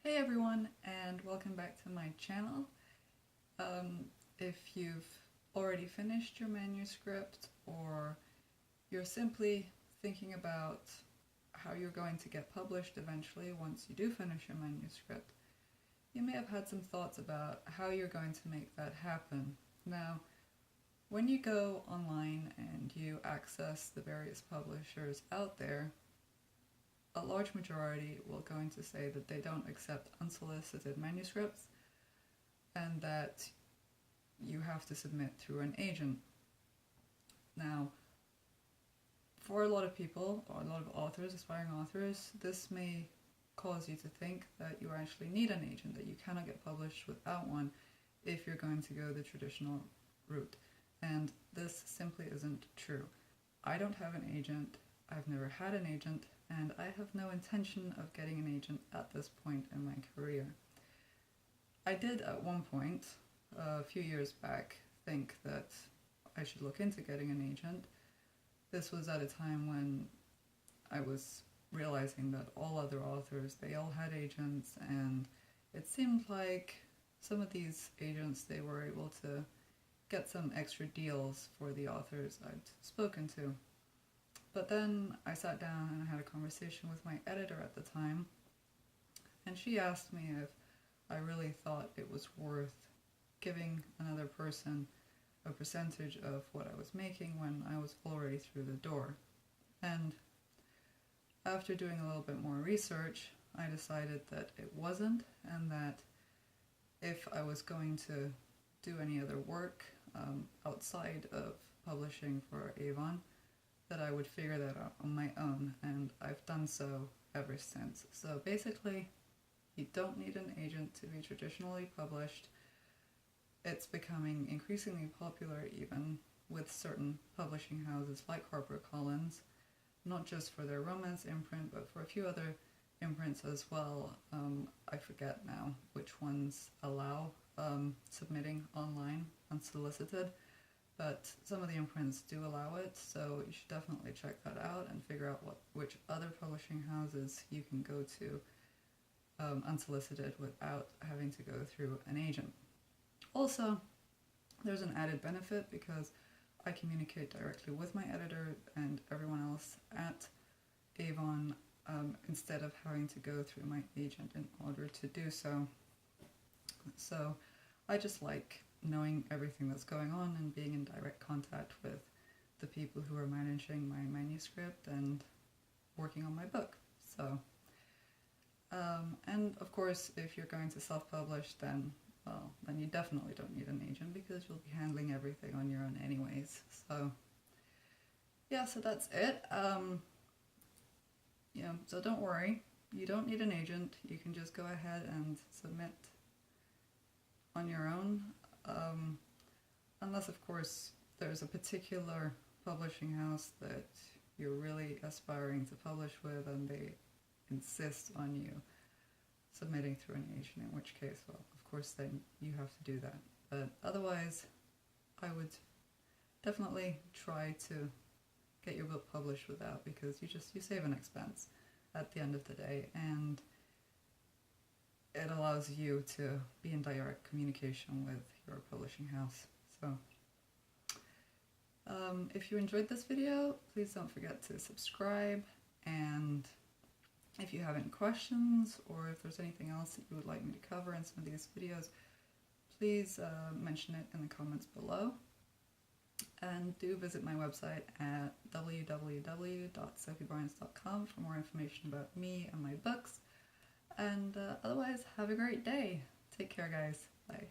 Hey everyone, and welcome back to my channel. If you've already finished your manuscript or you're simply thinking about how you're going to get published eventually once you do finish your manuscript, you may have had some thoughts about how you're going to make that happen. Now, when you go online and you access the various publishers out there, a large majority will going to say that they don't accept unsolicited manuscripts and that you have to submit through an agent. Now, for a lot of people, or a lot of authors, aspiring authors, this may cause you to think that you actually need an agent, that you cannot get published without one if you're going to go the traditional route. And this simply isn't true. I don't have an agent, I've never had an agent, and I have no intention of getting an agent at this point in my career. I did at one point, a few years back, think that I should look into getting an agent. This was at a time when I was realizing that all other authors, they all had agents, and it seemed like some of these agents, they were able to get some extra deals for the authors I'd spoken to. But then I sat down and I had a conversation with my editor at the time, and she asked me if I really thought it was worth giving another person a percentage of what I was making when I was already through the door. And after doing a little bit more research, I decided that it wasn't, and that if I was going to do any other work outside of publishing for Avon, that I would figure that out on my own, and I've done so ever since. So basically, you don't need an agent to be traditionally published. It's becoming increasingly popular even with certain publishing houses like HarperCollins, not just for their romance imprint, but for a few other imprints as well. I forget now which ones allow submitting online unsolicited, but some of the imprints do allow it, so you should definitely check that out and figure out which other publishing houses you can go to unsolicited without having to go through an agent. Also, there's an added benefit because I communicate directly with my editor and everyone else at Avon instead of having to go through my agent in order to do so. So I just like knowing everything that's going on and being in direct contact with the people who are managing my manuscript and working on my book. So, and of course, if you're going to self-publish, then you definitely don't need an agent because you'll be handling everything on your own anyways. So, yeah, so that's it. So don't worry, you don't need an agent. You can just go ahead and submit on your own. Unless, of course, there's a particular publishing house that you're really aspiring to publish with and they insist on you submitting through an agent, in which case, well, of course, then you have to do that. But otherwise, I would definitely try to get your book published without, because you save an expense at the end of the day, and it allows you to be in direct communication with your publishing house. So, if you enjoyed this video, please don't forget to subscribe, and if you have any questions or if there's anything else that you would like me to cover in some of these videos, please mention it in the comments below. And do visit my website at www.sophiebarnes.com for more information about me and my books. And otherwise, have a great day. Take care, guys. Bye.